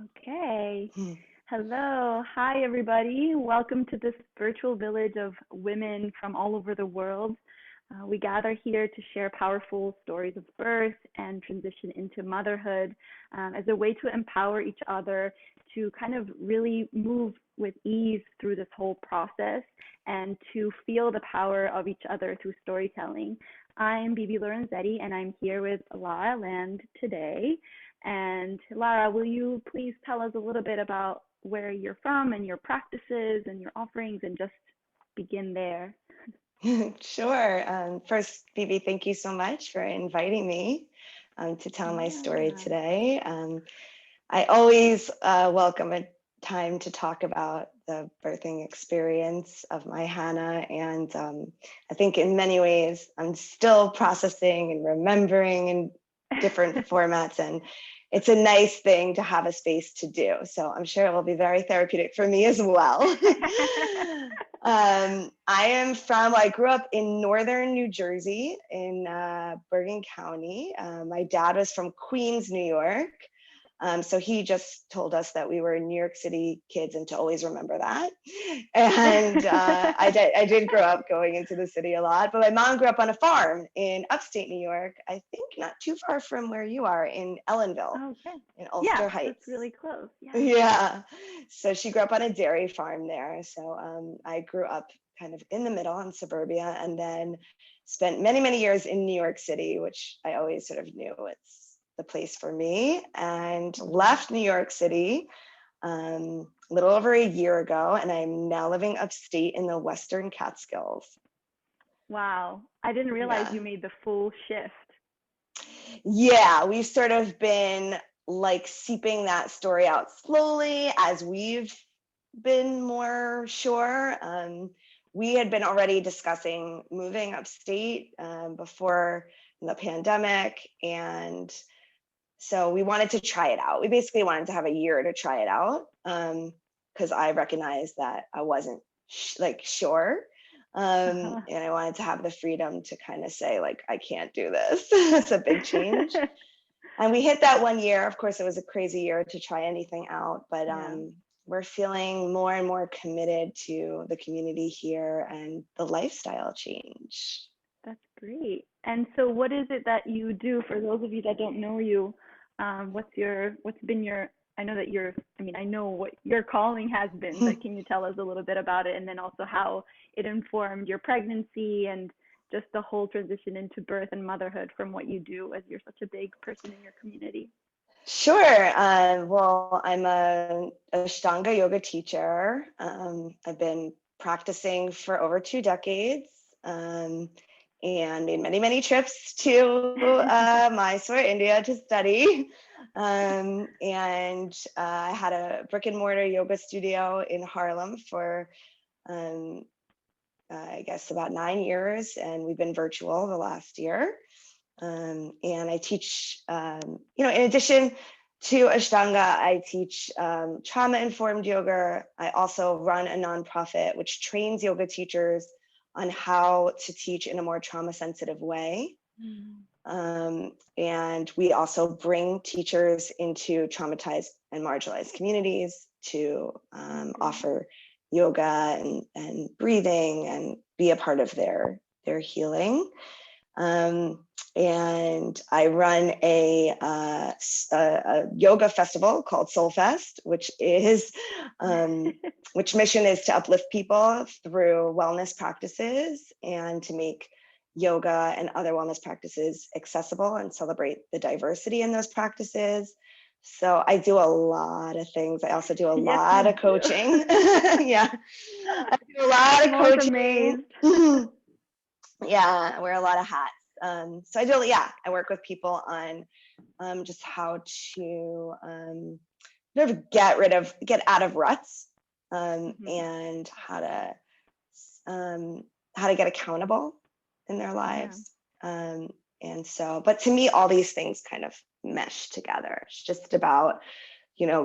Okay. Hmm. Hello. Hi, everybody. Welcome to this virtual village of women from all over the world. We gather here to share powerful stories of birth and transition into motherhood as a way to empower each other to kind of really move with ease through this whole process and to feel the power of each other through storytelling. I'm Bibi Lorenzetti, and I'm here with Lara Land today. And Lara, will you please tell us a little bit about where you're from and your practices and your offerings and just begin there? Sure. First, Bibi, thank you so much for inviting me to tell my story Yeah. today. I always welcome a time to talk about the birthing experience of my Hannah. And I think in many ways, I'm still processing and remembering in different formats. And it's a nice thing to have a space to do. So I'm sure it will be very therapeutic for me as well. I grew up in northern New Jersey in Bergen County. My dad was from Queens, New York. So he just told us that we were New York City kids and to always remember that. And I did grow up going into the city a lot, but my mom grew up on a farm in upstate New York, I think not too far from where you are in Ellenville, Okay. in Yeah, Ulster that's Heights. really close. Yeah. Yeah. So she grew up on a dairy farm there. So I grew up kind of in the middle in suburbia and then spent many, many years in New York City, which I always sort of knew it's the place for me, and Mhm. left New York City a little over a year ago. And I'm now living upstate in the Western Catskills. Wow. I didn't realize Yeah. you made the full shift. Yeah, we've sort of been like seeping that story out slowly as we've been more sure. We had been already discussing moving upstate before the pandemic. And so we wanted to try it out. We basically wanted to have a year to try it out because I recognized that I wasn't sure. Uh-huh. And I wanted to have the freedom to kind of say, like, I can't do this. It's a big change. And we hit that 1 year. Of course, it was a crazy year to try anything out, but Yeah, we're feeling more and more committed to the community here and the lifestyle change. that's great. And so what is it that you do for those of you that don't know you? What's been your, I know that I know what your calling has been, but can you tell us a little bit about it and then also how it informed your pregnancy and just the whole transition into birth and motherhood from what you do as you're such a big person in your community? Sure. Well, I'm a Ashtanga yoga teacher. I've been practicing for over 2 decades and made many, many trips to Mysore, India to study. And I had a brick and mortar yoga studio in Harlem for, um, I guess, about 9 years, and we've been virtual the last year. And I teach, in addition to Ashtanga, I teach trauma informed yoga. I also run a nonprofit which trains yoga teachers on how to teach in a more trauma sensitive way. Mm. And we also bring teachers into traumatized and marginalized communities to Oh, great. offer yoga and breathing and be a part of their healing. Um, and I run a yoga festival called Soul Fest, which mission is to uplift people through wellness practices and to make yoga and other wellness practices accessible and celebrate the diversity in those practices. So I do a lot of things. I also do a Yes, lot you of do. coaching. Yeah, I do a lot I'm of always coaching. amazed. Yeah, I wear a lot of hats. So I work with people on just how to sort of get out of ruts Mhm. and how to get accountable in their Yeah. lives. And so, but to me, all these things kind of mesh together. It's just about,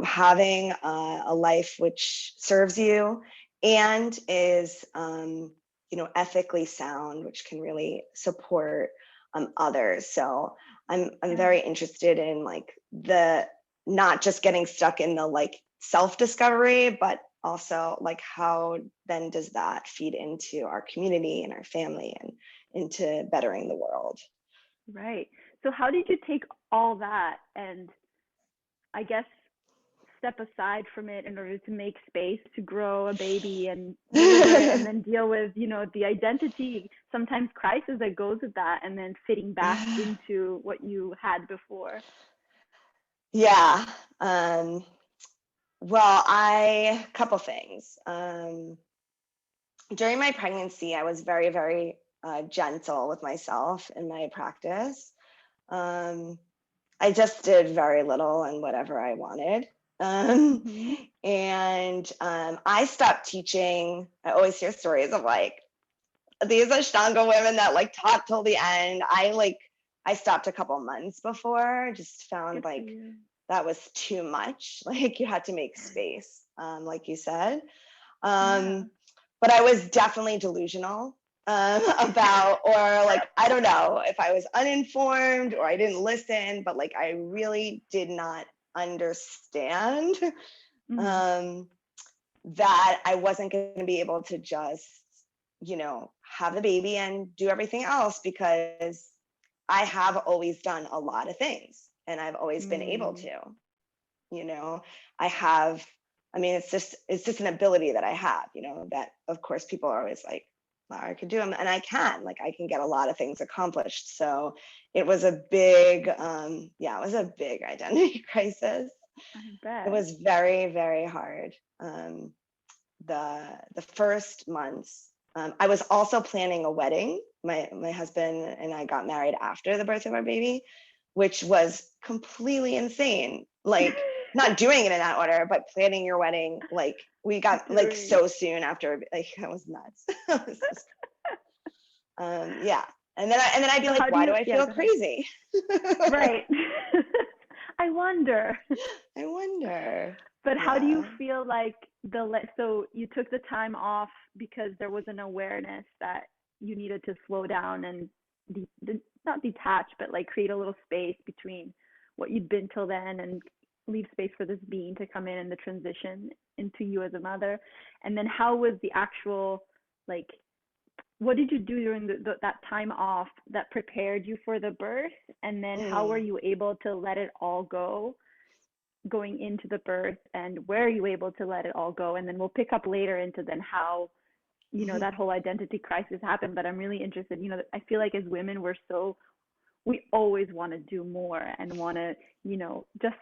having a life which serves you and is, ethically sound, which can really support others. So I'm Yeah. very interested in like the not just getting stuck in the like self-discovery, but also like how then does that feed into our community and our family and into bettering the world. Right. So how did you take all that and, I guess, step aside from it in order to make space to grow a baby and deliver it and then deal with, the identity, sometimes crisis that goes with that, and then fitting back into what you had before? Yeah. Well, couple things. During my pregnancy, I was very, very gentle with myself in my practice. I just did very little and whatever I wanted. Mm-hmm. And I stopped teaching. I always hear stories of like these Ashtanga women that like taught till the end. I stopped a couple months before, just found like that was too much. Like you had to make space, like you said. But I was definitely delusional about, or like, I don't know if I was uninformed or I didn't listen, but like I really did not understand that I wasn't going to be able to just, have the baby and do everything else, because I have always done a lot of things and I've always been able to, it's just an ability that I have, that of course people are always like, Lara can do them, and I can get a lot of things accomplished. So it was a big, it was a big identity crisis. I bet. It was very, very hard. The first months, I was also planning a wedding. My husband and I got married after the birth of our baby, which was completely insane. Like not doing it in that order, but planning your wedding. Like we got like so soon after, like that was nuts. Yeah. And then I'd be like, why do I feel crazy? Right. I wonder. But how do you feel like so you took the time off because there was an awareness that you needed to slow down and not detach, but like create a little space between what you'd been till then and leave space for this being to come in and the transition into you as a mother. And then how was the actual, like, what did you do during that time off that prepared you for the birth? And then how were you able to let it all go going into the birth, and where are you able to let it all go? And then we'll pick up later into then how, that whole identity crisis happened. But I'm really interested, I feel like as women, we always want to do more and want to, just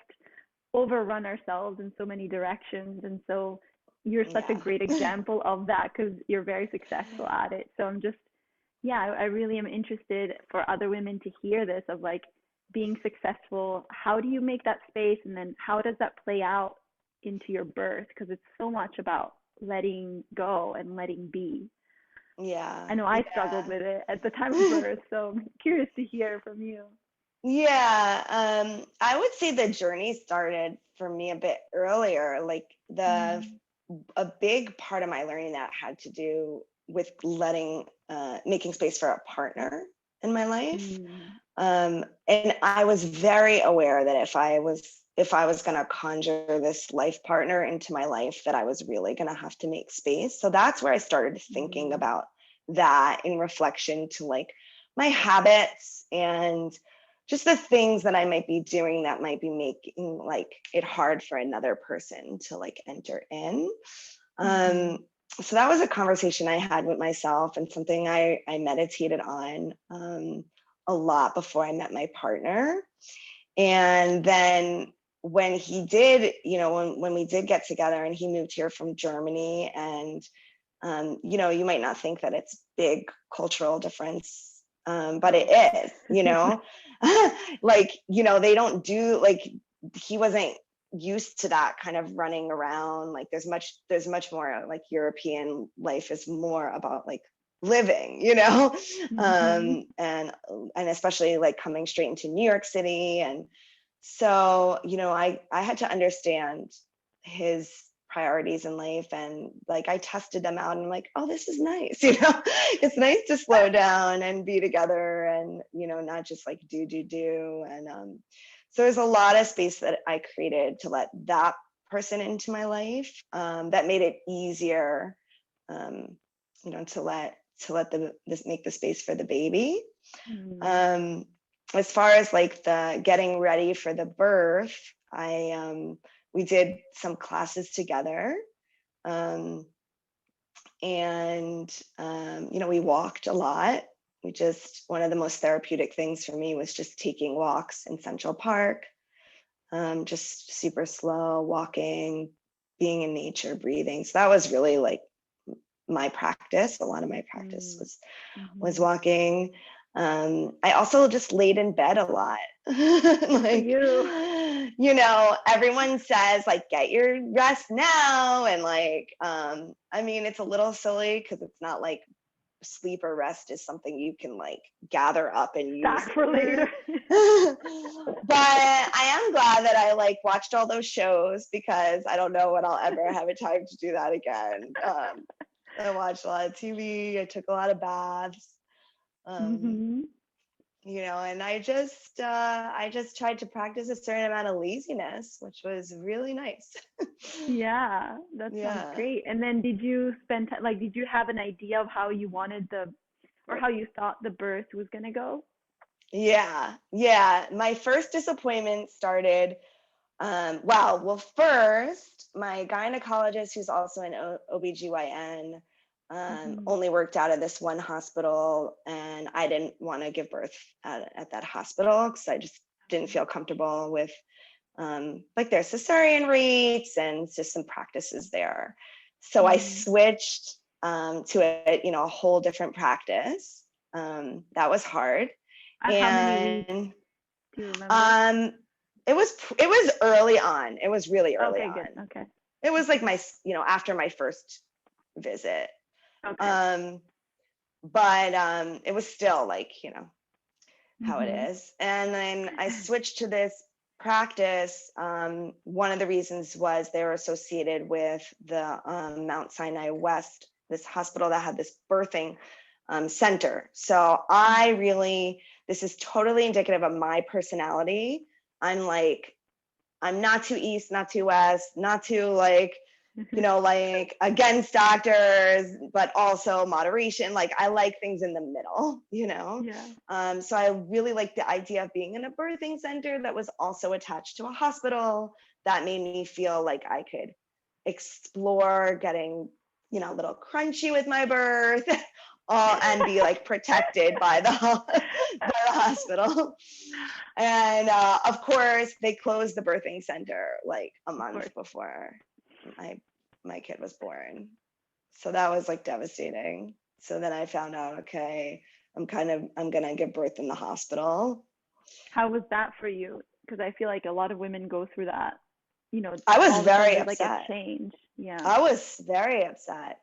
overrun ourselves in so many directions. And so you're such a great example of that because you're very successful at it. So I really am interested for other women to hear this of like being successful. How do you make that space? And then how does that play out into your birth? Because it's so much about letting go and letting be. Yeah. I know I struggled with it at the time of birth. So I'm curious to hear from you. Yeah. I would say the journey started for me a bit earlier. Like a big part of my learning that had to do with making space for a partner in my life. And I was very aware that if I was going to conjure this life partner into my life, that I was really going to have to make space. So that's where I started thinking about that in reflection to like my habits and just the things that I might be doing that might be making like it hard for another person to like enter in. So that was a conversation I had with myself and something I meditated on a lot before I met my partner. And then when he did, when we did get together and he moved here from Germany, and you might not think that it's big cultural difference, but it is, like, they don't do like, he wasn't used to that kind of running around. Like there's much more like European life is more about like living, and especially like coming straight into New York City. And so, I had to understand his priorities in life, and like I tested them out and I'm like, oh, this is nice. It's nice to slow down and be together, and not just like do. And so there's a lot of space that I created to let that person into my life, that made it easier, to let this make the space for the baby. As far as like the getting ready for the birth, we did some classes together, and we walked a lot. One of the most therapeutic things for me was just taking walks in Central Park, just super slow walking, being in nature, breathing. So that was really like my practice. A lot of my practice was walking. I also just laid in bed a lot. Like, everyone says like, get your rest now. And like, I mean, it's a little silly because it's not like sleep or rest is something you can like gather up and use back for later. But I am glad that I like watched all those shows, because I don't know when I'll ever have a time to do that again. I watched a lot of TV. I took a lot of baths. And I just tried to practice a certain amount of laziness, which was really nice. Yeah, that sounds great. And then did you spend time, like, did you have an idea of how you wanted or how you thought the birth was going to go? Yeah. My first disappointment started, first, my gynecologist, who's also an OBGYN, only worked out of this one hospital, and I didn't want to give birth at that hospital because I just didn't feel comfortable with like their cesarean rates and just some practices there. So I switched to a whole different practice. That was hard. How many weeks do you remember? It was early on. It was really early on. Good. Okay. It was like after my first visit. Okay. But it was still like, how it is. And then I switched to this practice. One of the reasons was they were associated with the Mount Sinai West, this hospital that had this birthing center. So this is totally indicative of my personality. I'm not too east, not too west, not too like, like against doctors, but also moderation. Like I like things in the middle, Yeah. So I really like the idea of being in a birthing center that was also attached to a hospital. That made me feel like I could explore getting, a little crunchy with my birth, and be like protected by the hospital. And of course, they closed the birthing center like a month before my kid was born. So that was like devastating. So then I found out, okay, I'm gonna give birth in the hospital. How was that for you? Because I feel like a lot of women go through that. I was all of a very sudden, upset. Like a change. Yeah. I was very upset.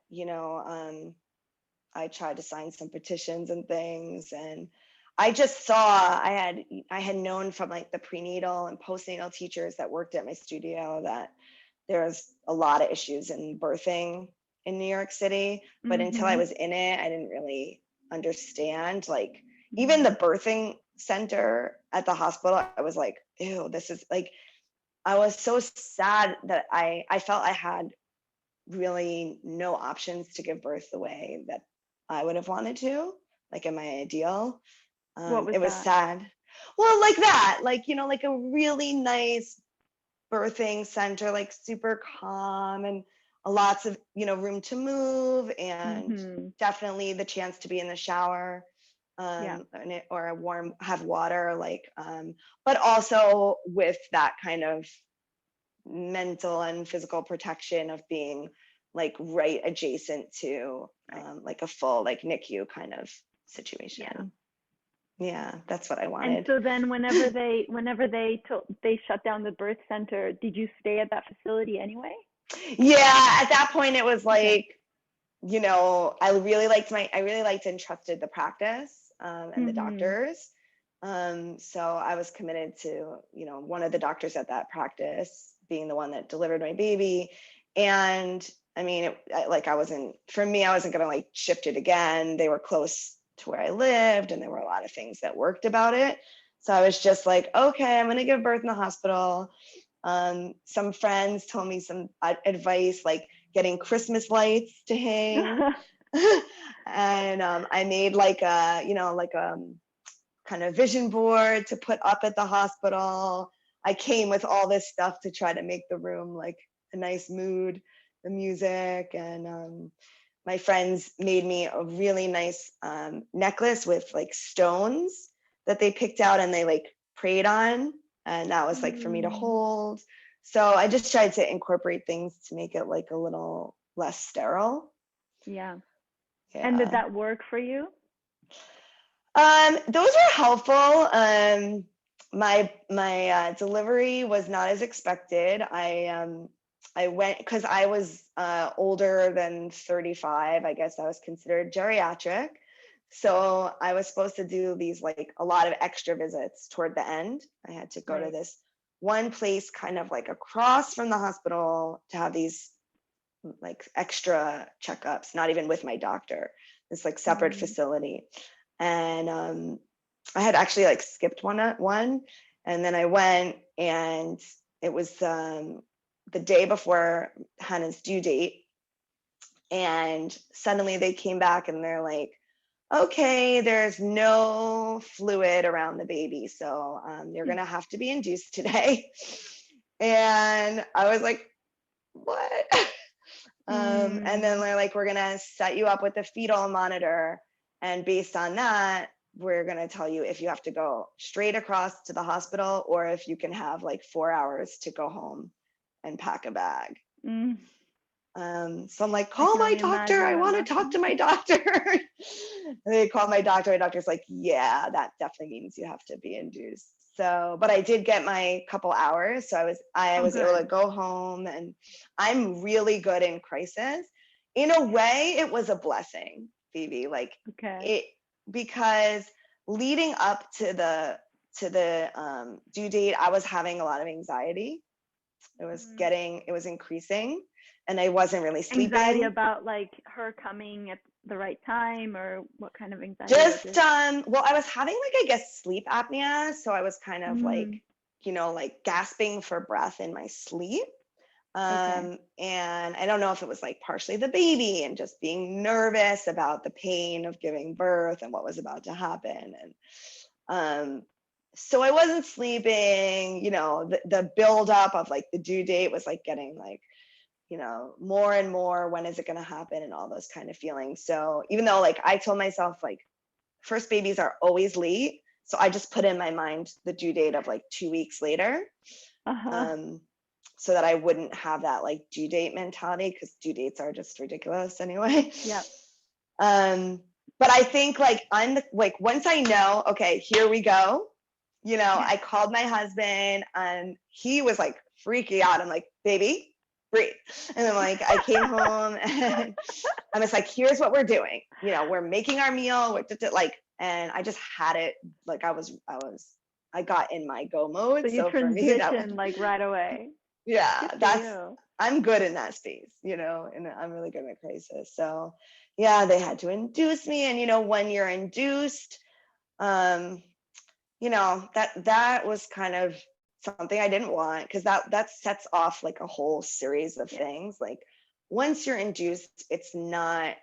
I tried to sign some petitions and things, and I just saw I had known from like the prenatal and postnatal teachers that worked at my studio that there's a lot of issues in birthing in New York City, but until I was in it, I didn't really understand. Like even the birthing center at the hospital, I was like, ew, this is like, I was so sad that I felt I had really no options to give birth the way that I would have wanted to, like in my ideal. It was sad. Well, like that, like, like a really nice birthing center, like super calm and lots of, room to move, and definitely the chance to be in the shower, or have water, like, but also with that kind of mental and physical protection of being like right adjacent to like a full like NICU kind of situation. Yeah, that's what I wanted. And so then whenever they shut down the birth center, did you stay at that facility anyway? Yeah, at that point it was like, I really liked and trusted the practice and the doctors. So I was committed to, one of the doctors at that practice being the one that delivered my baby. And I mean, I wasn't going to like shift it again. They were close to where I lived, and there were a lot of things that worked about it. So I was just like, okay, I'm going to give birth in the hospital. Some friends told me some advice, like getting Christmas lights to hang. And I made like a, kind of vision board to put up at the hospital. I came with all this stuff to try to make the room like a nice mood, the music. And my friends made me a really nice necklace with like stones that they picked out and they like prayed on. And that was like for me to hold. So I just tried to incorporate things to make it like a little less sterile. Yeah. Yeah. And did that work for you? Those are helpful. My delivery was not as expected. I went because I was older than 35. I guess I was considered geriatric. So I was supposed to do these like a lot of extra visits toward the end. I had to go to this one place kind of like across from the hospital to have these like extra checkups, not even with my doctor, this like separate facility. And I had actually like skipped one, and then I went, and it was the day before Hannah's due date, and suddenly they came back and they're like, okay, there's no fluid around the baby, so you're gonna have to be induced today. And I was like, what? And then they're like, we're gonna set you up with a fetal monitor, and based on that, we're gonna tell you if you have to go straight across to the hospital or if you can have like 4 hours to go home and pack a bag. So I'm like, call my doctor. I want to talk to my doctor. And they call my doctor. My doctor's like, yeah, that definitely means you have to be induced. So, but I did get my couple hours. So I was able to go home, and I'm really good in crisis. In a way, it was a blessing, Phoebe, like it, because leading up to the due date, I was having a lot of anxiety. It was increasing, and I wasn't really sleeping. Anxiety about like her coming at the right time, or what kind of anxiety? Just well, I was having like, I guess, sleep apnea, so I was kind of like, like gasping for breath in my sleep. And I don't know if it was like partially the baby and just being nervous about the pain of giving birth and what was about to happen. And so I wasn't sleeping. The buildup of like the due date was like getting like, more and more, when is it going to happen, and all those kind of feelings. So even though like I told myself like first babies are always late, so I just put in my mind the due date of like 2 weeks later, so that I wouldn't have that like due date mentality, because due dates are just ridiculous anyway. But I think like like once I know, okay, here we go, I called my husband, and he was like freaking out. I'm like, baby, breathe. And then like I came home, and I was like, here's what we're doing. We're making our meal. And I just had it. Like I got in my go mode. So you transitioned like right away. Yeah, I'm good in that space, and I'm really good at crisis. So yeah, they had to induce me. And when you're induced, that was kind of something I didn't want, because that sets off like a whole series of things. Like once you're induced, it's not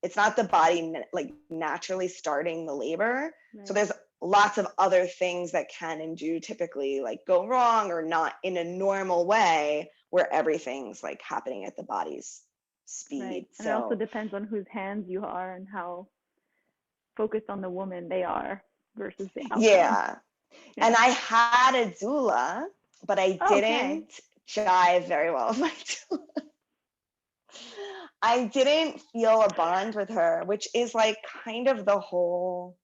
the body like naturally starting the labor. So there's lots of other things that can and do typically like go wrong, or not in a normal way, where everything's like happening at the body's speed. And it also depends on whose hands you are and how focused on the woman they are versus the outcome. And I had a doula, but I didn't jive very well with my doula. I didn't feel a bond with her, which is like kind of the whole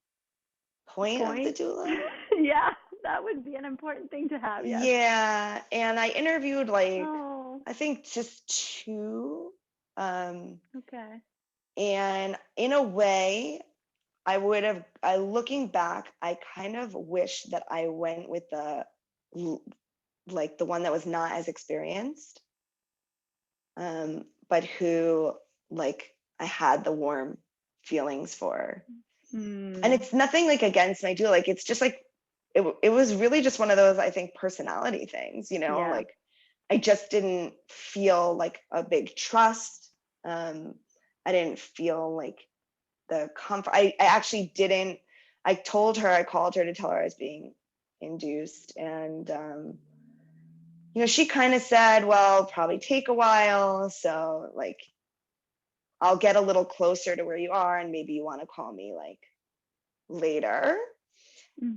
point of the doula. Yeah, that would be an important thing to have. Yeah, and I interviewed like I think just 2. And in a way, looking back, I kind of wish that I went with the one that was not as experienced. but who like I had the warm feelings for. And it's nothing like against my doula. Like it's just like it was really just one of those, I think, personality things, Yeah. like I just didn't feel like a big trust. I didn't feel like the comfort. I actually didn't. I called her to tell her I was being induced, and she kind of said, well, probably take a while, so like I'll get a little closer to where you are, and maybe you want to call me like later.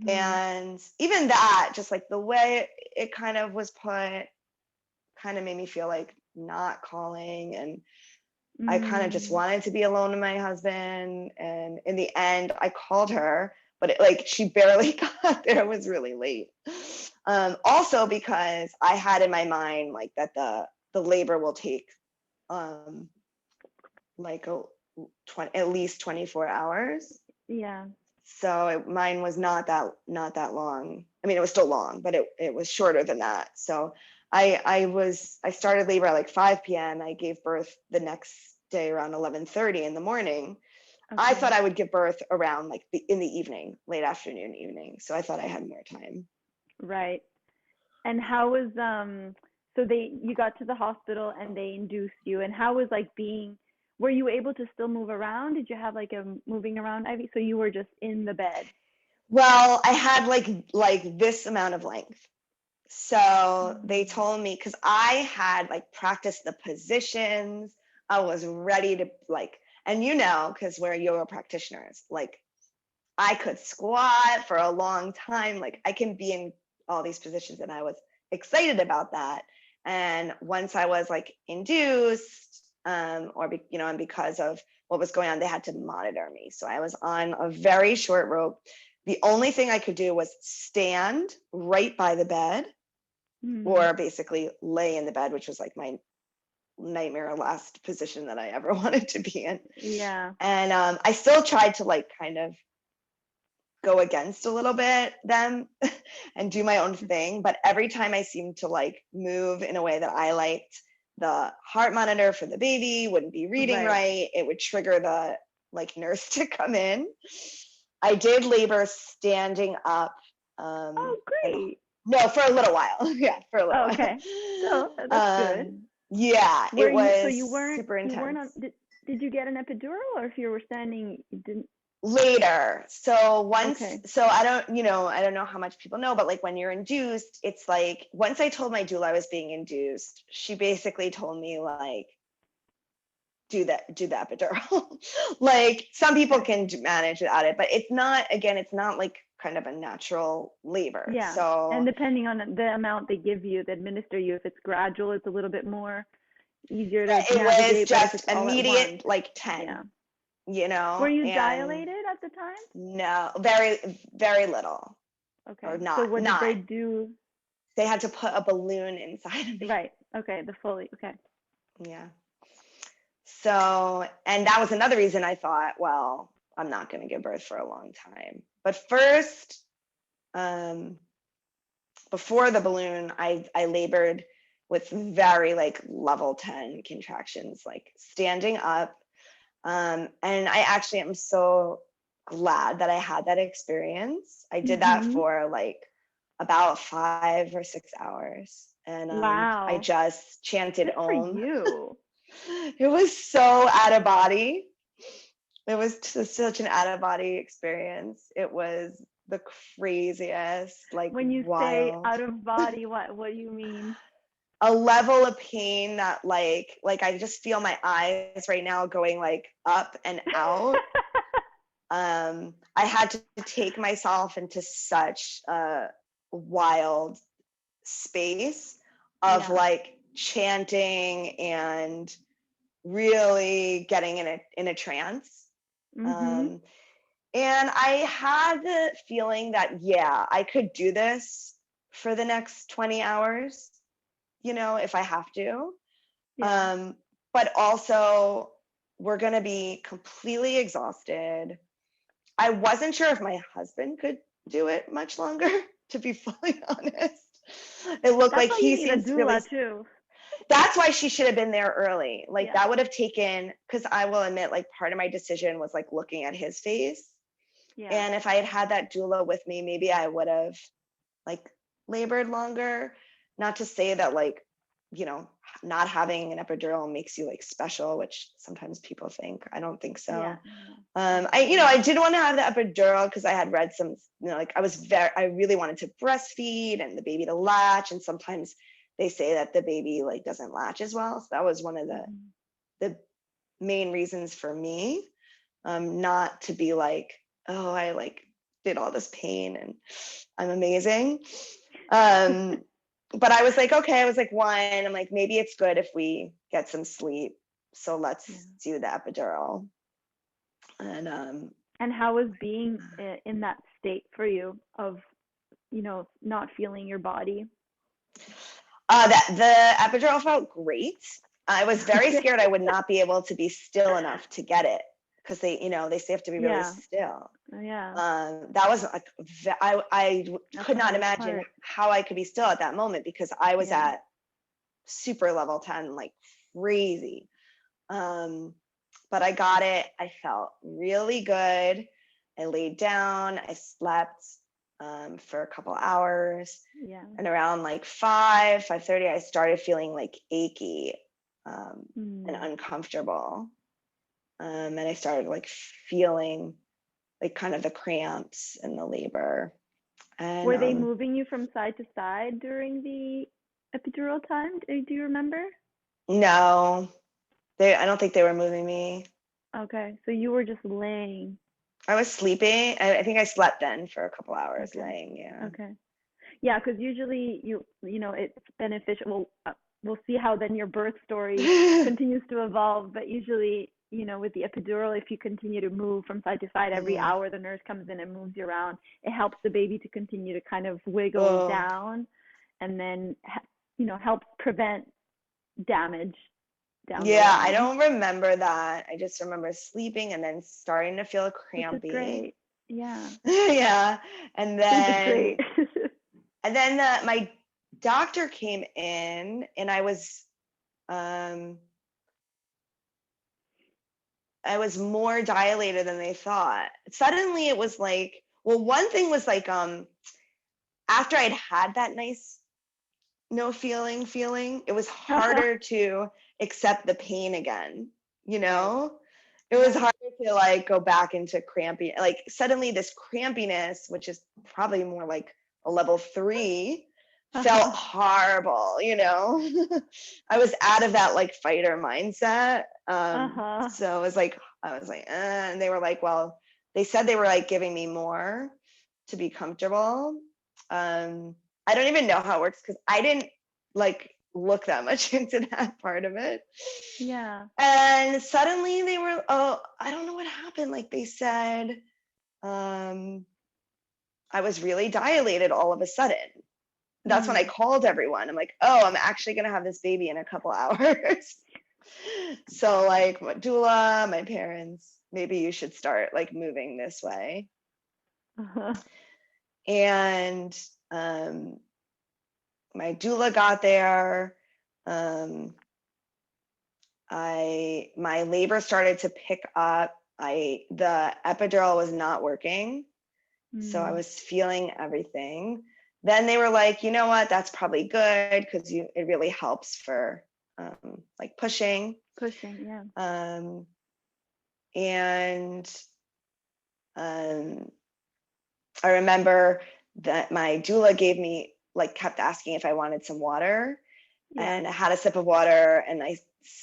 And even that, just like the way it kind of was put, kind of made me feel like not calling, and I kind of just wanted to be alone with my husband. And in the end, I called her, but she barely got there. It was really late. Also because I had in my mind like that the labor will take like at least 24 hours. Yeah. So mine was not that long. I mean, it was still long, but it was shorter than that. So I started labor at like 5 p.m. I gave birth the next day around 11:30 in the morning. Okay. I thought I would give birth around like in the evening, late afternoon, evening. So I thought I had more time. Right. And how was so you got to the hospital and they induced you, and how was like were you able to still move around? Did you have like a moving around IV? So you were just in the bed? Well, I had like this amount of length. So they told me, because I had like practiced the positions, I was ready to and because we're yoga practitioners, like I could squat for a long time. Like I can be in all these positions, and I was excited about that. And once I was like induced, and because of what was going on, they had to monitor me. So I was on a very short rope. The only thing I could do was stand right by the bed, or basically lay in the bed, which was like my nightmare last position that I ever wanted to be in. Yeah. And I still tried to like kind of go against a little bit them and do my own thing. But every time I seemed to like move in a way that I liked, the heart monitor for the baby wouldn't be reading right. It would trigger the like nurse to come in. I did labor standing up. Oh, great. No, for a little while. Yeah, for a little while. Okay. So that's good. Yeah, Were it was so you weren't super intense. did you get an epidural, or if you were standing, you didn't? Later. So Okay. so I don't know how much people know, but like when you're induced, it's like once I told my doula I was being induced, she basically told me like, do the epidural. Like some people can manage without it, but it's not like kind of a natural labor. Yeah. So And depending on the amount they give you, they administer you, if it's gradual, it's a little bit more easier to it navigate, was but if just it's all at immediate, once, like 10. yeah. Were you And dilated at the time? no, very, very little. Okay. Or So what did they not. do? They had to put a balloon inside of me. Right. Okay. Okay. Yeah. So, and that was another reason I thought, well, I'm not going to give birth for a long time. But first, before the balloon, I labored with very like level 10 contractions, like standing up. And I actually am so glad that I had that experience. I did that for like about 5 or 6 hours. And wow. I just chanted Good Om. For you. It was so out of body. It was such an out of body experience. It was the craziest, like when you wild. say out of body, what do you mean? A level of pain that like I just feel my eyes right now going like up and out. I had to take myself into such a wild space of like chanting and really getting in a trance. And I had the feeling that, yeah, I could do this for the next 20 hours, if I have to. Yeah. But also, we're going to be completely exhausted. I wasn't sure if my husband could do it much longer, to be fully honest. It looked like he seems really too. That's why she should have been there early. Like Yeah. that would have taken, because I will admit, like part of my decision was like looking at his face. Yeah. And if I had had that doula with me, maybe I would have like labored longer. Not to say that like, you know, not having an epidural makes you like special, which sometimes people think. I don't think so. Yeah. I didn't want to have the epidural because I had read some, like I really wanted to breastfeed and the baby to latch. And sometimes they say that the baby like doesn't latch as well. So that was one of the main reasons for me, not to be like, oh, I like did all this pain and I'm amazing. But I was like, okay, I was like, one, I'm like, maybe it's good if we get some sleep. So let's do the epidural. And how was being in that state for you of, not feeling your body? The epidural felt great. I was very Okay. scared I would not be able to be still enough to get it because they say you have to be really still. Yeah. That was like, I could not imagine part. how I could be still at that moment because I was Yeah. at super level 10, like crazy. But I got it. I felt really good. I laid down. I slept for a couple hours. Yeah. And around like 5:30, I started feeling like achy and uncomfortable. And I started like feeling like kind of the cramps and the labor. And Were they moving you from side to side during the epidural time? Do you remember? no, I don't think they were moving me. Okay, so you were just laying. I was sleeping. I think I slept then for a couple hours laying. Yeah. Okay. Yeah, because usually it's beneficial. We'll see how then your birth story continues to evolve. But usually, with the epidural, if you continue to move from side to side every hour, the nurse comes in and moves you around. It helps the baby to continue to kind of wiggle down, and then helps prevent damage down the line. I don't remember that. I just remember sleeping and then starting to feel crampy. Which is great. Yeah. Yeah, and then and then my doctor came in, and I was more dilated than they thought. Suddenly, it was like, well, one thing was like after I'd had that nice no feeling, it was harder to accept the pain again, It was harder to like go back into crampy, like suddenly this crampiness, which is probably more like a level 3, felt horrible, I was out of that like fighter mindset. So it was like, I was like, and they were like, well, they said they were like giving me more to be comfortable. I don't even know how it works because I didn't like look that much into that part of it. Yeah. And suddenly they were, I don't know what happened. Like they said, I was really dilated all of a sudden. That's when I called everyone. I'm like, oh, I'm actually going to have this baby in a couple hours. So like my doula, my parents, maybe you should start like moving this way. And my doula got there. My labor started to pick up. The epidural was not working. So I was feeling everything. Then they were like, you know what, that's probably good because it really helps for like pushing. Yeah. And I remember that my doula kept asking if I wanted some water. Yeah. And I had a sip of water and I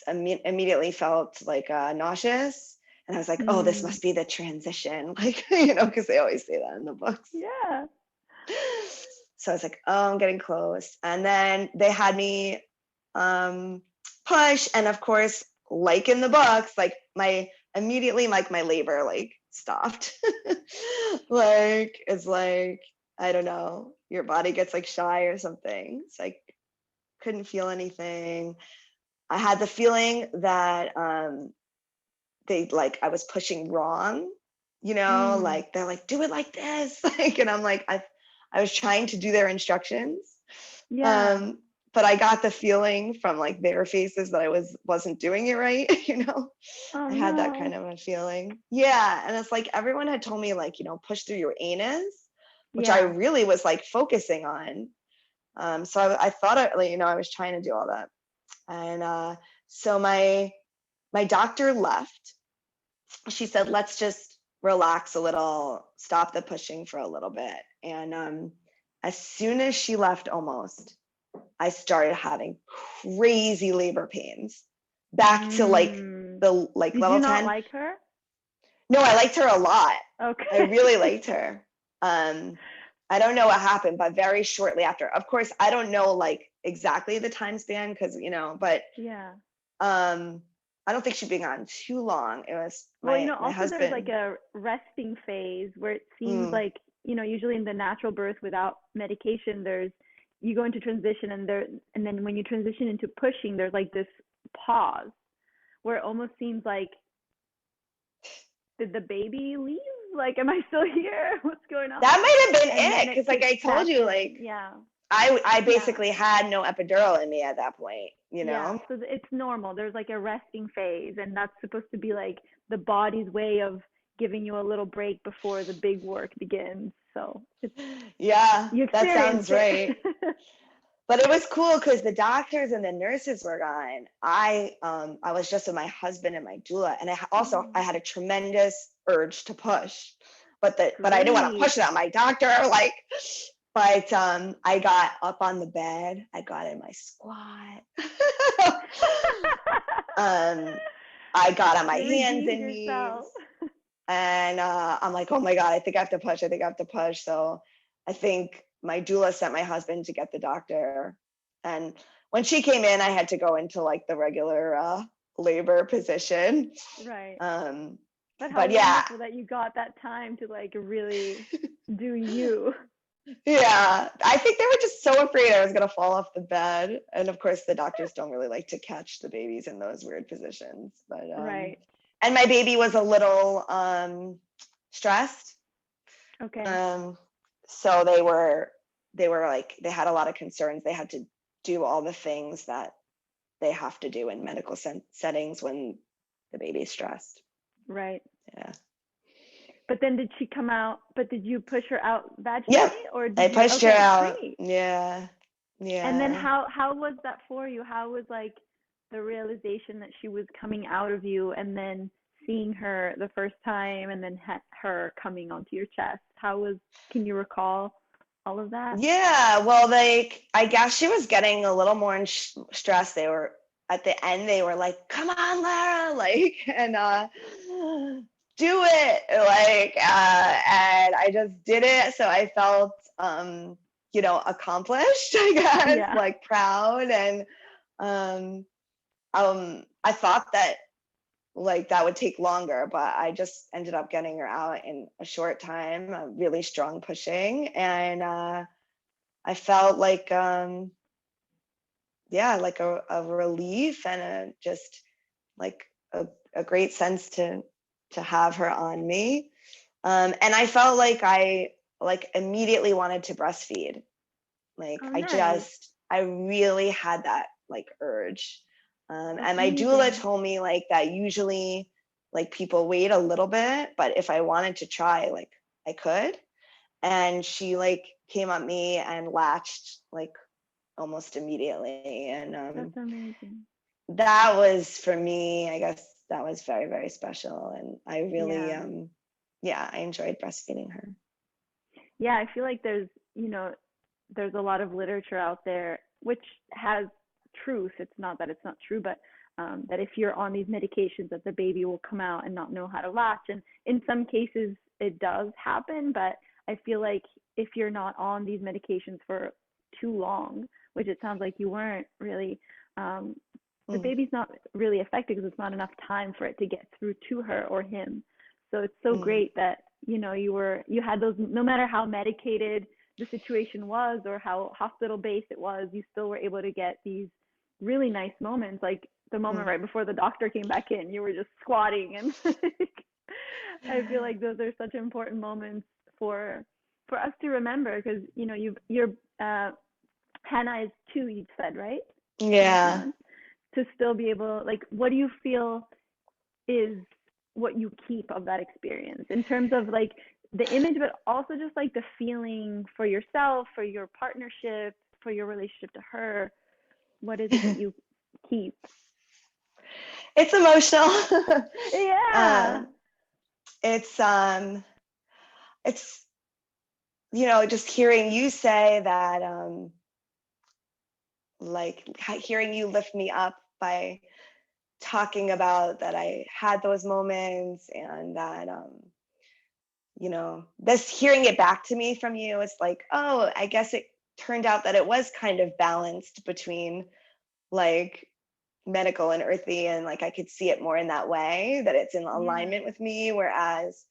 immediately felt like nauseous. And I was like, oh, this must be the transition, like, because they always say that in the books. Yeah. So I was like, oh, I'm getting close. And then they had me push. And of course, like in the books, like immediately my labor like stopped. Like, it's like, I don't know, your body gets like shy or something. It's like, couldn't feel anything. I had the feeling that I was pushing wrong, like they're like, do it like this. Like, and I'm like, I was trying to do their instructions. Yeah. but I got the feeling from like their faces that I wasn't doing it right, Oh I had that kind no. of a feeling. Yeah. And it's like everyone had told me, like, push through your anus, which I Yeah. really was like focusing on. So I thought I was trying to do all that. And so my doctor left. She said, let's just relax a little, stop the pushing for a little bit. And as soon as she left, almost, I started having crazy labor pains back to like Mm. the like Did you level not 10. like her? No, I liked her a lot. I Okay. really liked her. Um, I don't know what happened, but very shortly after, of course, I don't know like exactly the time span because, but Yeah. um, I don't think she'd been on too long. It was Well, my also there's like husband. a resting phase where it seems Mm, like, usually in the natural birth without medication, you go into transition and then when you transition into pushing, there's like this pause where it almost seems like, did the baby leave? Like, am I still here? What's going on? that might have And been then it it because like kicks I told back you, like in. Yeah. I Yeah. basically had no epidural in me at that point, Yeah, so it's normal. There's like a resting phase, and that's supposed to be like the body's way of giving you a little break before the big work begins. So Yeah, you that experience sounds it. right. But it was cool because the doctors and the nurses were gone. I was just with my husband and my doula, and I had a tremendous urge to push, but I didn't want to Great. push it on my doctor. Like, but I got up on the bed. I got in my squat. I got on my You hands redeemed and knees, yourself. and I'm like, oh my god, I think I have to push. I think I have to push. So I think my doula sent my husband to get the doctor, and when she came in, I had to go into like the regular labor position. Right. Um, But how but yeah, wonderful that you got that time to like really do you. yeah, I think they were just so afraid I was gonna fall off the bed, and of course the doctors don't really like to catch the babies in those weird positions. But Right. and my baby was a little stressed. Okay. Um, so they were like they had a lot of concerns. They had to do all the things that they have to do in medical settings when the baby's stressed. Right. Yeah. But then did she come out? But did you push her out Yep. vaginally, or I did you? pushed her Okay, out. great. Yeah. And then Yeah. how was that for you? How was like the realization that she was coming out of you, and then seeing her the first time, and then her coming onto your chest? How was? Can you recall all of that? Yeah. Well, I guess she was getting a little more stressed. They were at the end. They were like, "Come on, Lara!" Like, and do it, like, and I just did it. So I felt, accomplished. I guess, Yeah. like proud, and um, I thought that like that would take longer, but I just ended up getting her out in a short time, a really strong pushing, and I felt like yeah, like a relief and just like a great sense to have her on me. And I felt like I like immediately wanted to breastfeed. Like Oh, nice. I really had that like urge. That's And my doula amazing. told me like that usually like people wait a little bit, but if I wanted to try, like I could. And she like came at me and latched like almost immediately. And That's amazing. that was for me, I guess that was very, very special. And I really, Yeah. yeah, I enjoyed breastfeeding her. Yeah, I feel like there's a lot of literature out there which has truth. It's not that it's not true, but that if you're on these medications, that the baby will come out and not know how to latch. And in some cases, it does happen, but I feel like if you're not on these medications for too long, which it sounds like you weren't really, um, the Mm, baby's not really affected because it's not enough time for it to get through to her or him. So it's so mm, great that you had those, no matter how medicated the situation was or how hospital based it was, you still were able to get these really nice moments, like the moment mm. right before the doctor came back in, you were just squatting and like, I feel like those are such important moments for for us to remember because you're Hannah is 2, you said, right? 2 Yeah. months. To still be able, like, what do you feel is what you keep of that experience in terms of like the image, but also just like the feeling for yourself, for your partnership, for your relationship to her? What is it that you keep? It's emotional. Yeah. um, it's just hearing you say that, like hearing you lift me up by talking about that I had those moments, and that this hearing it back to me from you, it's like, oh, I guess it turned out that it was kind of balanced between like medical and earthy, and like I could see it more in that way, that it's in alignment with me, whereas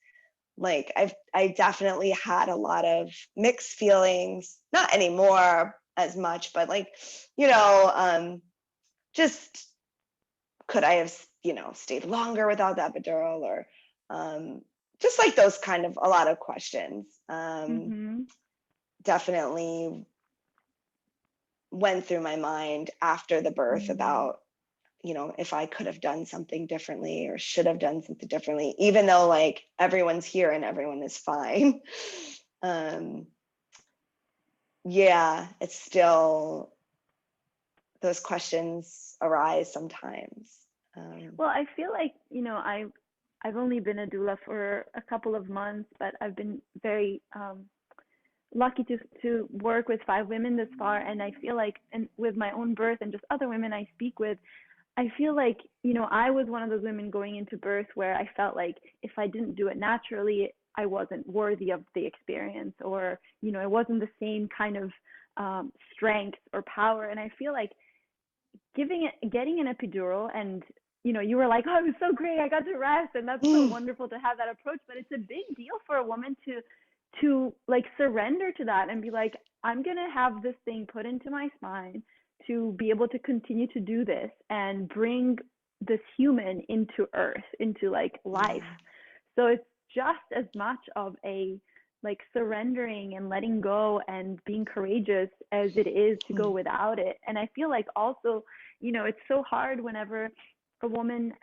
like I definitely had a lot of mixed feelings, not anymore as much, but like just could I have stayed longer without the epidural, or just like those kind of a lot of questions. Mm-hmm. Definitely went through my mind after the birth about if I could have done something differently or should have done something differently, even though like everyone's here and everyone is fine. Yeah, it's still, those questions arise sometimes. Well, I feel like, I've only been a doula for a couple of months, but I've been very lucky to work with 5 women this far, and I feel like, and with my own birth and just other women I speak with, I feel like, I was one of those women going into birth where I felt like if I didn't do it naturally, I wasn't worthy of the experience, or, it wasn't the same kind of strength or power. And I feel like getting an epidural, and, you were like, oh, it was so great, I got to rest, and that's so wonderful to have that approach. But it's a big deal for a woman to like surrender to that and be like, I'm going to have this thing put into my spine to be able to continue to do this and bring this human into earth, into like life. So it's just as much of a like surrendering and letting go and being courageous as it is to go without it. And I feel like also, it's so hard whenever a woman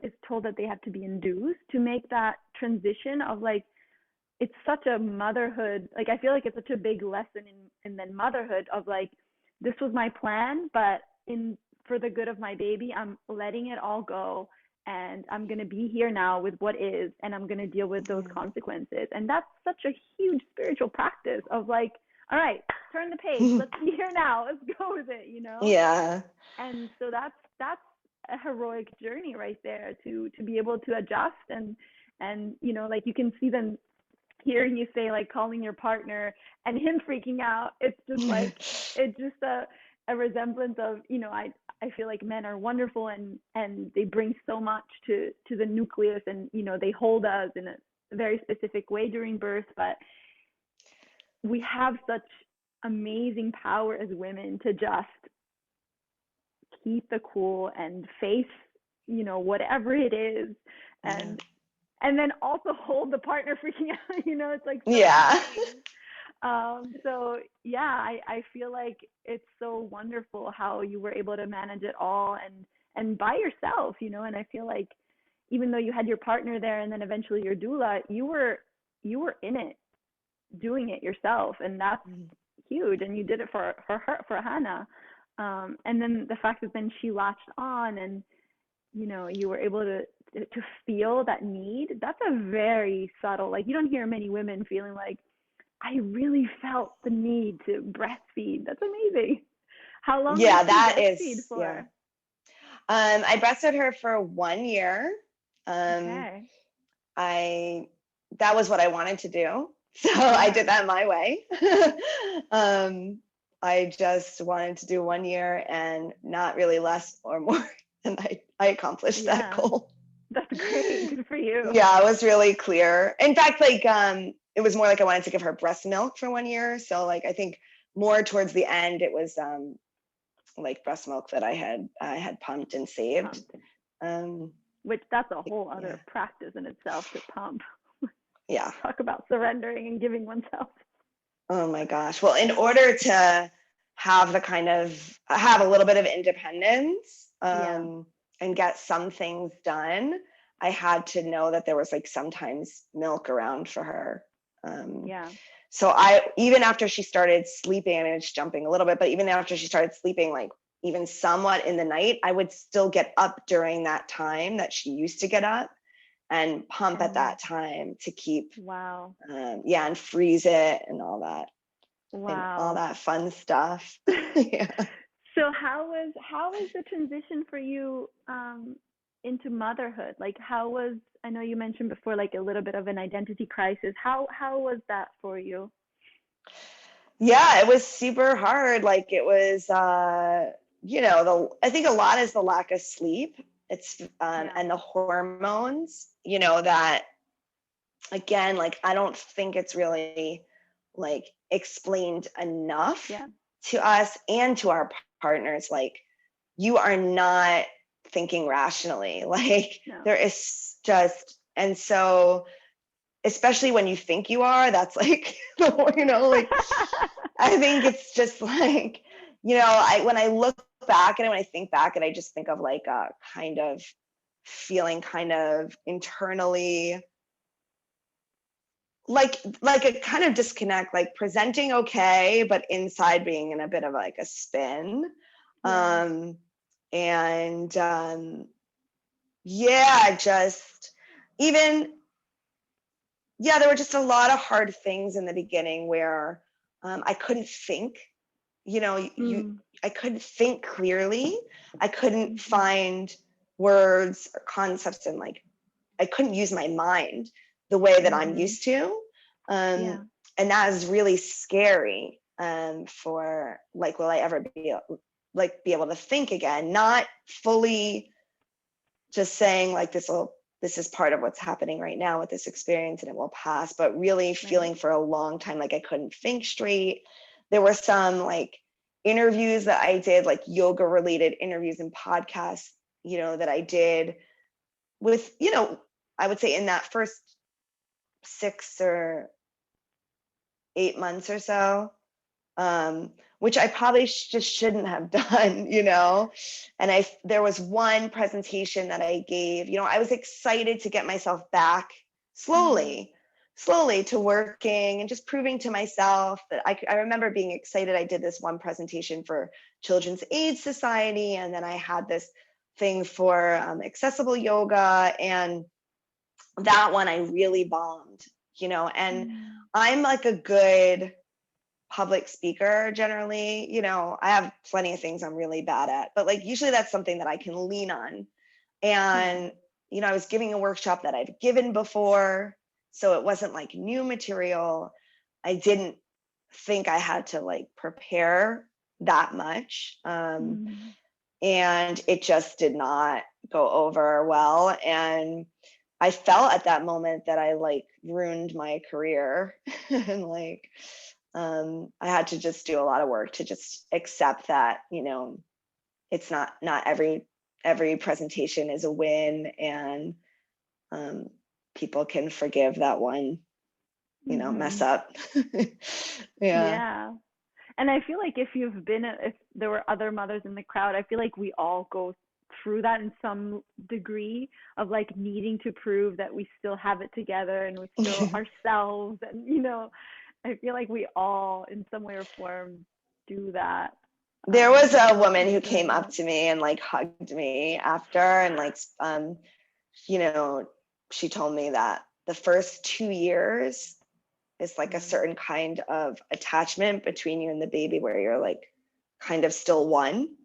is told that they have to be induced to make that transition of like, it's such a motherhood, like I feel like it's such a big lesson in then motherhood of like, this was my plan, but in for the good of my baby, I'm letting it all go, and I'm going to be here now with what is, and I'm going to deal with those consequences. And that's such a huge spiritual practice of like, all right, turn the page, let's be here now, let's go with it, Yeah. And so that's a heroic journey right there, to be able to adjust, and like you can see them hearing you say like calling your partner and him freaking out. It's just like, it's just a resemblance of, I feel like men are wonderful, and they bring so much to the nucleus, and they hold us in a very specific way during birth, but we have such amazing power as women to just keep the cool and face whatever it is, and then also hold the partner freaking out. It's like so Yeah. so yeah, I feel like it's so wonderful how you were able to manage it all, and by yourself, and I feel like even though you had your partner there and then eventually your doula, you were in it, doing it yourself, and that's huge. And you did it for her, for Hannah, and then the fact that then she latched on, and you were able to feel that need. That's a very subtle, like you don't hear many women feeling like, I really felt the need to breastfeed. That's amazing. How long did you breastfeed for? Yeah. I breastfed her for 1 year. Okay. That was what I wanted to do, so I did that my way. I just wanted to do 1 year and not really less or more, and I accomplished that goal. That's great. Good for you. Yeah, it was really clear. In fact, like it was more like I wanted to give her breast milk for 1 year. So like I think more towards the end it was like breast milk that I had pumped and saved. Which that's a whole other practice in itself, to pump. Yeah. Talk about surrendering and giving oneself. Oh my gosh. Well, in order to have have a little bit of independence, Yeah. and get some things done, I had to know that there was like sometimes milk around for her. Yeah. So even after she started sleeping, I mean, it's jumping a little bit, but even after she started sleeping, like even somewhat in the night, I would still get up during that time that she used to get up and pump at And that time to keep, wow. and freeze it and all that Wow. fun stuff. Yeah. So how was the transition for you into motherhood? Like how was, I know you mentioned before like a little bit of an identity crisis. How was that for you? Yeah, it was super hard. Like it was, I think a lot is the lack of sleep. It's, Yeah. and the hormones, that again, like I don't think it's really like explained enough Yeah. to us and to our partners. Like you are not thinking rationally. Like No. there is just, and so especially when you think you are, that's like, like I think it's just like, when I look back and when I think back and I just think of like a kind of feeling kind of internally like a kind of disconnect, like presenting okay, but inside being in a bit of like a spin. Yeah. Um, and yeah, just even, yeah, there were just a lot of hard things in the beginning where I couldn't think, you know, you Mm. I couldn't think clearly. I couldn't Mhm. find words or concepts, and like I couldn't use my mind the way that I'm Mhm. used to. Um, Yeah. and that is really scary, for like, will I ever be able to think again? Not fully just saying like this is part of what's happening right now with this experience and it will pass, but really Right. feeling for a long time like I couldn't think straight. There were some like interviews that I did, like yoga related interviews and podcasts, that I did with, I would say in that first 6 or 8 months or so, which I probably just shouldn't have done, And there was one presentation that I gave, I was excited to get myself back Mhm. slowly, to working and just proving to myself that I remember being excited. I did this one presentation for Children's Aid Society, and then I had this thing for accessible yoga, and that one I really bombed, and Mm. I'm like a good public speaker generally. I have plenty of things I'm really bad at, but like usually that's something that I can lean on. Yeah. And, I was giving a workshop that I'd given before, so it wasn't like new material. I didn't think I had to like prepare that much. Mm. And it just did not go over well. And I felt at that moment that I like ruined my career and like I had to just do a lot of work to just accept that, it's not every presentation is a win, and um, people can forgive that one, mess Mhm. up. Yeah. Yeah. And I feel like if there were other mothers in the crowd, I feel like we all go through that in some degree of like needing to prove that we still have it together and we're still ourselves. And, I feel like we all, in some way or form, do that. There was a woman And who feeling came up that. to me and like hugged me after, and like you know she told me that the first 2 years is like a Mm. certain kind of attachment between you and the baby where you're like kind of still one.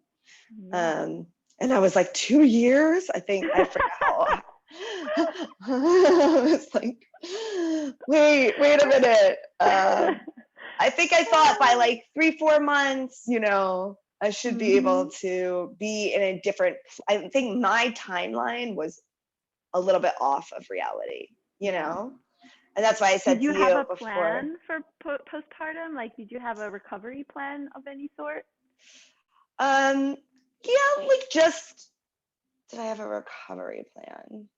Yeah. um and I was like, 2 years, I think, I forgot how. I was like, wait a minute. I think I thought by like 3-4 months, I should be able Mhm. to be in a different. I think my timeline was a little bit off of reality, Yeah. and that's why I Did said you to have you a before. plan for postpartum? Like, did you have a recovery plan of any sort? Um, yeah, like just, did I have a recovery plan?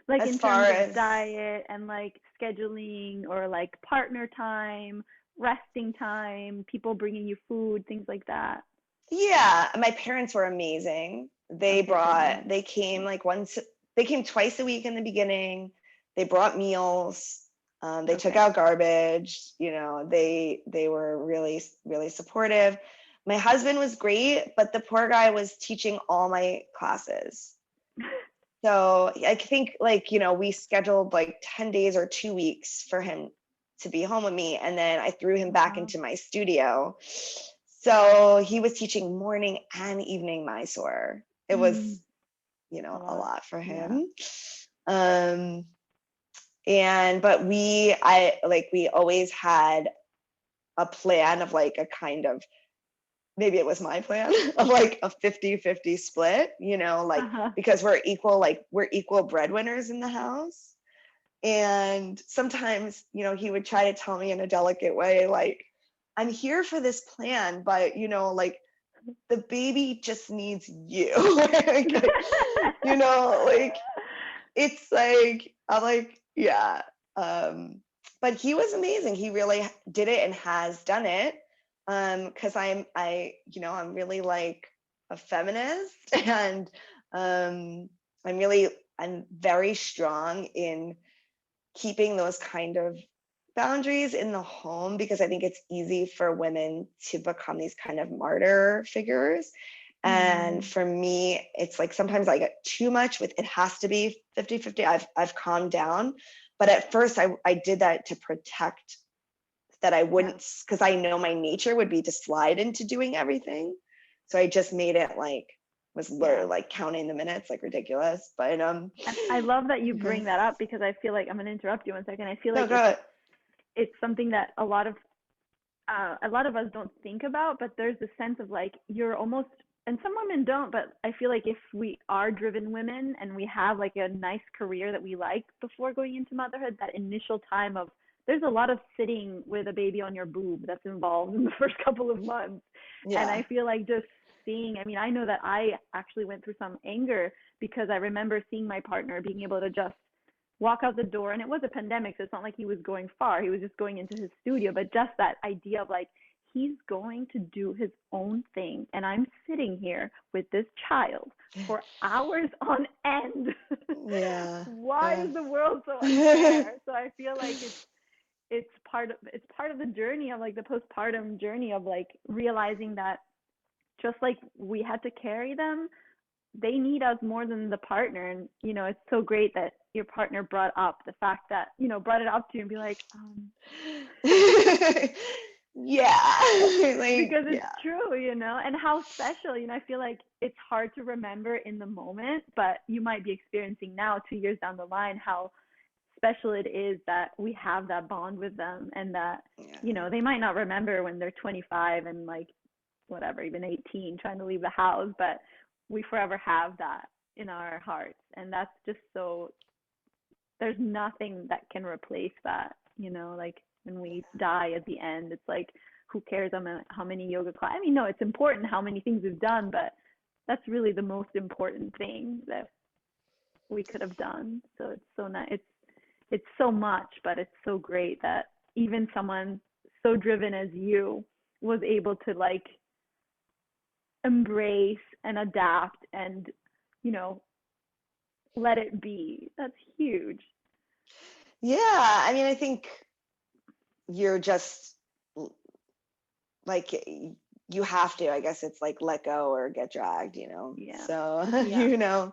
Like As in far terms of as, diet and like scheduling or like partner time, resting time, people bringing you food, things like that? Yeah, my parents were amazing. Okay, goodness. They came Yeah. like once, they came twice a week in the beginning. They brought meals. They took Okay. out garbage. They were really, really supportive. My husband was great, but the poor guy was teaching all my classes. So I think we scheduled like 10 days or 2 weeks for him to be home with me. And then I threw him back Wow. into my studio. So he was teaching morning and evening Mysore. It Mm, was, a a lot. lot for Yeah. him. Um, but we always had a plan of like a kind of, maybe it was my plan of like a 50-50 split, Uh-huh. because we're equal breadwinners in the house. And sometimes, he would try to tell me in a delicate way, like, I'm here for this plan, but, the baby just needs you. Like, it's like, I'm like, yeah. But he was amazing. He really did it and has done it. Because I'm really like a feminist and um, I'm very strong in keeping those kind of boundaries in the home because I think it's easy for women to become these kind of martyr figures. And Mm, for me, it's like sometimes I get too much with it has to be 50-50. I've calmed down. But at first I did that to protect that I yeah. wouldn't, because I know my nature would be to slide into doing everything. So I just made it like was Yeah. like counting the minutes like ridiculous. But And I love that you bring that up because I feel like I'm gonna interrupt you 1 second. I feel no, like go ahead. it's something that a lot of us don't think about, but there's a sense of like you're almost, and some women don't, but I feel like if we are driven women and we have like a nice career that we like before going into motherhood, that initial time of there's a lot of sitting with a baby on your boob that's involved in the first couple of months. And Yeah. I feel like just seeing, I mean, I know that I actually went through some anger because I remember seeing my partner being able to just walk out the door, and it was a pandemic, so it's not like he was going far, he was just going into his studio, but just that idea of like he's going to do his own thing and I'm sitting here with this child for hours on end. Yeah. Why Yeah. is the world so unfair? So I feel like it's part of the journey of like the postpartum journey of like realizing that just like we had to carry them, they need us more than the partner. And it's so great that your partner brought up the fact that brought it up to you and be like Yeah. Like, because it's yeah. true, and how special, I feel like it's hard to remember in the moment, but you might be experiencing now 2 years down the line how special it is that we have that bond with them, and that Yeah. they might not remember when they're 25 and like whatever, even 18, trying to leave the house, but we forever have that in our hearts. And that's just so, there's nothing that can replace that, like when we die at the end, it's like, who cares how many yoga class? I mean, no, it's important how many things we've done, but that's really the most important thing that we could have done. So it's so nice. It's so much, but it's so great that even someone so driven as you was able to like embrace and adapt and you know let it be. That's huge. Yeah. I mean, I think you're just like you have to. I guess it's like let go or get dragged. Yeah. So, Yeah.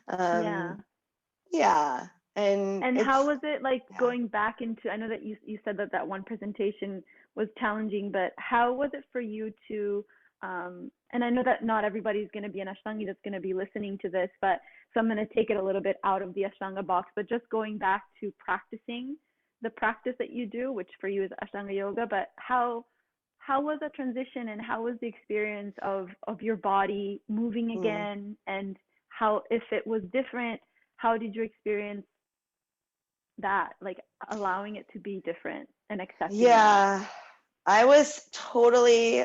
um, Yeah. yeah. And And how it's was it like yeah. going back into, I know that you said that that one presentation was challenging, but how was it for you to and I know that not everybody's going to be an Ashtangi that's going to be listening to this, but so I'm going to take it a little bit out of the Ashtanga box, but just going back to practicing the practice that you do, which for you is Ashtanga yoga, but how was that transition, and how was the experience of your body moving Mm. again, and how, if it was different, how did you experience that, like allowing it to be different and accepting that? Yeah. I was totally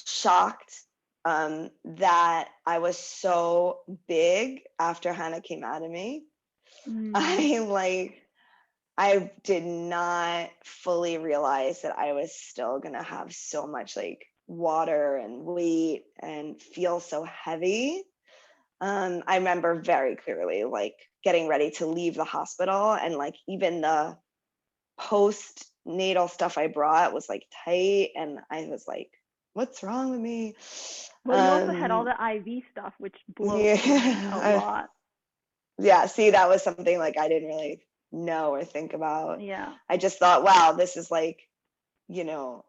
shocked that I was so big after Hannah came out of me. Mm. I like I did not fully realize that I was still gonna have so much like water and weight and feel so heavy. I remember very clearly like getting ready to leave the hospital, and like even the postnatal stuff I brought was like tight, and I was like, what's wrong with me? Well, you also had all the IV stuff, which bloats a Yeah, lot. yeah, see, that was something like I didn't really know or think about. Yeah. I just thought, wow, this is like, you know,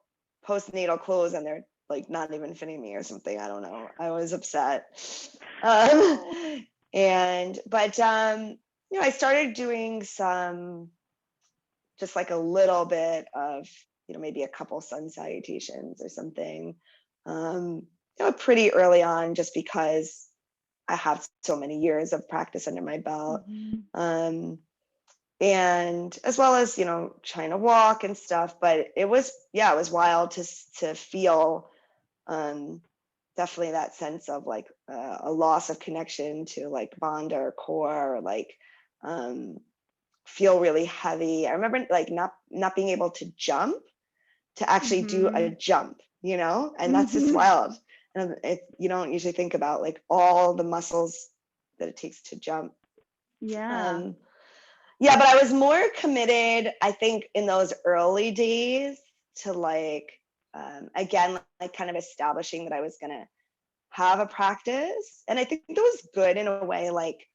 postnatal clothes and they're like not even fitting me or something. I don't know. I was upset. Oh. But I started doing some, just like a little bit of, maybe a couple sun salutations or something, pretty early on, just because I have so many years of practice under my belt. Um, and as well as, trying to walk and stuff, but it was wild to feel, definitely that sense of like a loss of connection to like bond or core, or like feel really heavy. I remember like not being able to jump, to actually do a jump, and that's just wild. And you don't usually think about like all the muscles that it takes to jump. Yeah. Yeah, but I was more committed, I think, in those early days to like, again, like kind of establishing that I was going to have a practice. And I think it was good in a way, like,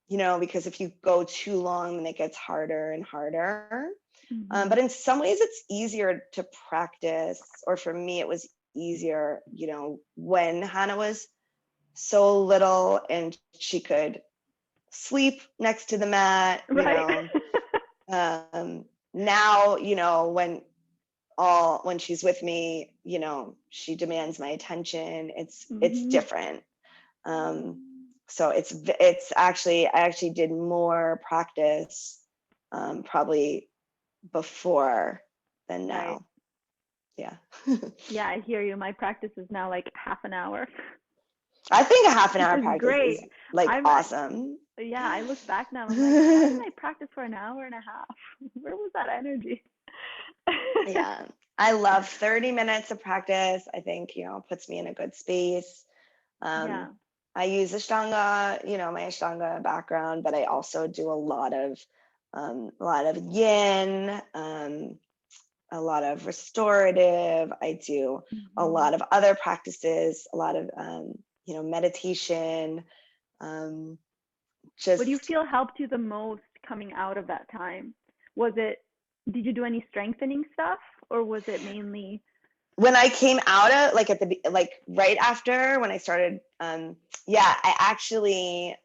because if you go too long, then it gets harder and harder. But in some ways, it's easier to practice, or for me, it was easier, when Hannah was so little and she could sleep next to the mat, Right. Now, when she's with me, she demands my attention. It's different. So it's actually, I actually did more practice, probably before than now. Right. Yeah. Yeah, I hear you. My practice is now like half an hour. I think a half an Which hour is practice great. is like I'm awesome. Yeah, I look back now, I'm like, why didn't I practice for an hour and a half? Where was that energy? Yeah. I love 30 minutes of practice. I think, puts me in a good space. Yeah. I use Ashtanga, my Ashtanga background, but I also do a lot of yin, a lot of restorative. I do a lot of other practices, a lot of, meditation. What do you Just feel helped you the most coming out of that time? Did you do any strengthening stuff, or was it mainly? when I came out of like right after when I started, I actually,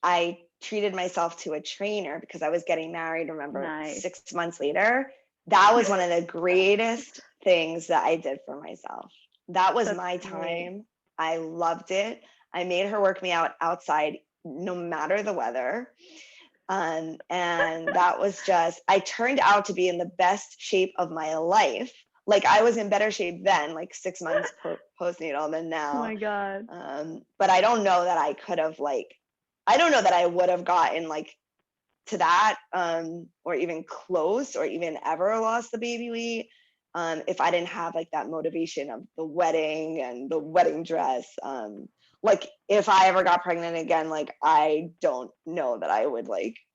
I treated myself to a trainer because I was getting married, remember, Nice. 6 months later. That was one of the greatest things that I did for myself. That was That's my great. time. I loved it. I made her work me out outside, no matter the weather. And that was just, I turned out to be in the best shape of my life. Like I was in better shape then, like 6 months postnatal, than Oh now. my God. But I don't know that I could have I don't know that I would have gotten like to that, or even close, or even ever lost the baby weight, if I didn't have like that motivation of the wedding and the wedding dress. Like if I ever got pregnant again, like I don't know that I would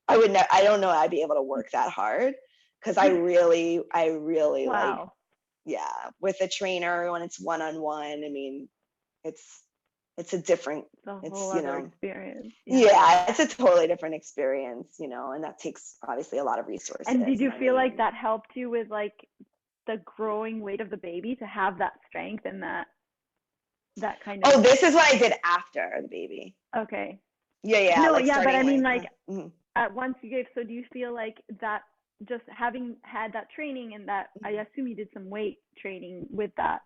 I don't know I'd be able to work that hard, because I really like, Wow. yeah, with a trainer when it's one-on-one. I mean, it's a different, It's a whole it's, other experience. Yeah. yeah, it's a totally different experience, and that takes obviously a lot of And resources. did you I feel like mean, that helped you with like the growing weight of the baby, to have that strength and that kind of? oh, this is what I did after the baby. Okay. Yeah, No, like yeah, but I starting mean, like, like, at once you gave, so do you feel like that, just having had that training, and that, I assume you did some weight training with that?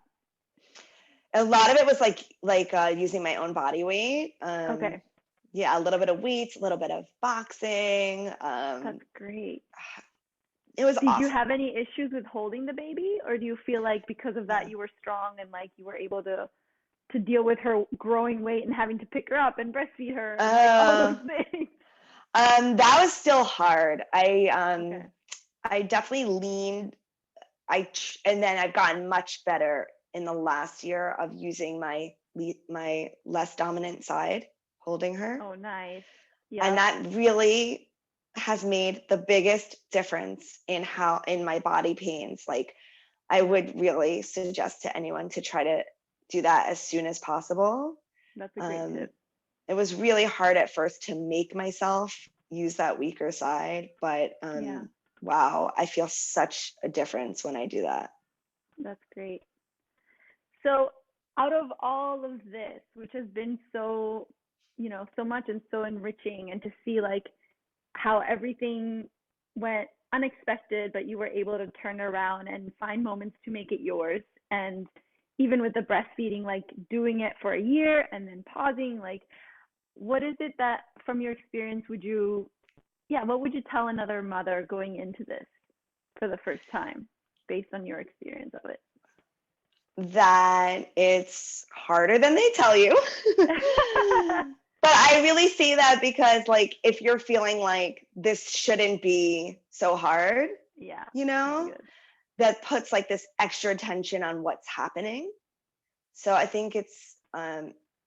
a lot of it was using my own body weight. Okay, Yeah, a little bit of weights, a little bit of boxing. that's great. It was Did you awesome. have any issues with holding the baby, or do you feel like because of that Yeah. you were strong, and like you were able to deal with her growing weight and having to pick her up and breastfeed her and like all those things? That was still hard. Okay. I definitely leaned. And then I've gotten much better in the last year of using my less dominant side, holding her, Oh, nice. and Yep. that really has made the biggest difference in my body pains. Like, I Yeah. would really suggest to anyone to try to do that as soon as possible. That's a great Um, tip. it was really hard at first to make myself use that weaker side, but Yeah, wow, I feel such a difference when I do that. that's great. So, out of all of this, which has been so, so much and so enriching, and to see like how everything went unexpected, but you were able to turn around and find moments to make it yours. And even with the breastfeeding, like doing it for a year and then pausing, like what is it that from your experience what would you tell another mother going into this for the first time based on your experience of it? That it's harder than they tell you. But I really say that because, like, if you're feeling like this shouldn't be so hard, Yeah, you very know, good. that puts like this extra tension on what's happening. So I think it's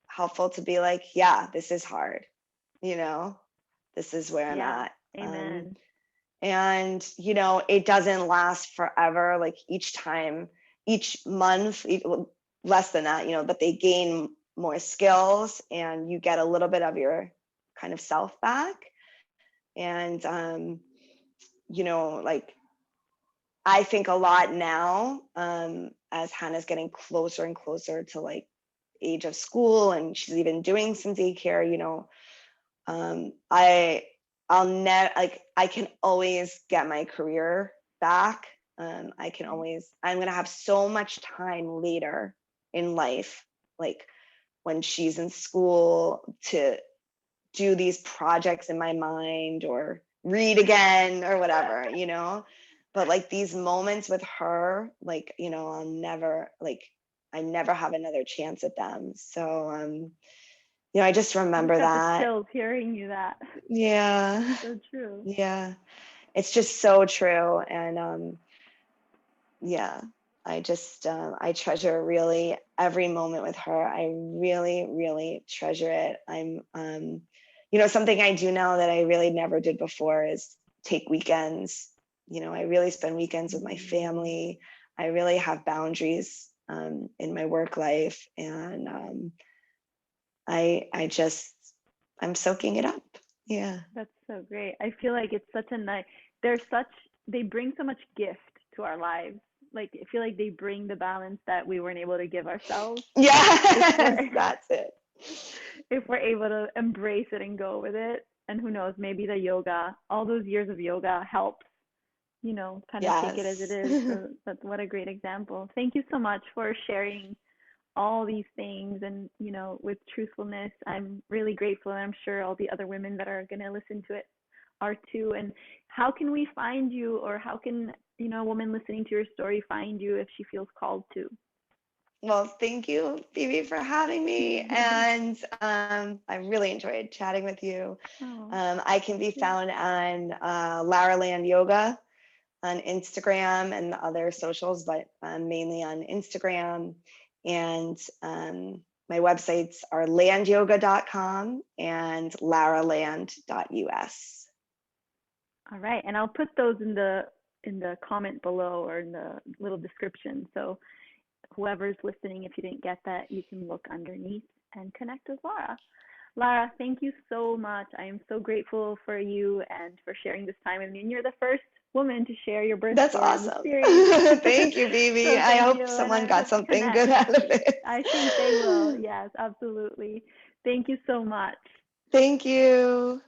helpful to be like, yeah, this is hard, you know, this is where I'm Yeah, at. Um, amen. and, it doesn't last forever. Like each month, less than that, but they gain more skills and you get a little bit of your kind of self back. And, like, I think a lot now, as Hannah's getting closer and closer to like age of school and she's even doing some daycare, um, I I'll never, like, I can always get my career back. I'm gonna have so much time later in life, like when she's in school, to do these projects in my mind or read again or whatever, but like these moments with her, like, I never have another chance at them. So I just I just remember got the that. chills hearing you that. Yeah. So true. Yeah. It's just so true. And yeah, I treasure really every moment with her. I really, really treasure it. Something I do now that I really never did before is take weekends. I really spend weekends with my Mm, family. I really have boundaries in my work life, and I just I'm soaking it up. Yeah. that's so great. I feel like it's such a nice, they're such, they bring so much gift to our lives. Like, I feel like they bring the balance that we weren't able to give ourselves. If Yes, we're, that's it. if we're able to embrace it and go with it. And who knows, maybe the yoga, all those years of yoga helps, kind of take it as it Yes. is. So that's what a great example. Thank you so much for sharing all these things and, with truthfulness. I'm really grateful, and I'm sure all the other women that are going to listen to it are too. And how can we find you, or how can, a woman listening to your story find you if she feels called to? Well, thank you, Bibi, for having me. And I really enjoyed chatting with you. Oh, I can be yeah. found on Lara Land Yoga on Instagram and the other socials, but mainly on Instagram. And my websites are landyoga.com and laraland.us. All right. And I'll put those in the comment below, or in the little description. So whoever's listening, if you didn't get that, you can look underneath and connect with Lara. Lara, thank you so much. I am so grateful for you and for sharing this time with me. And you're the first woman to share your birth That's story on the awesome. series. Thank you, Bibi. So I thank you. hope And someone I got hope to something connect. good out of I think they will. it. Yes, absolutely. Thank you so much. Thank you.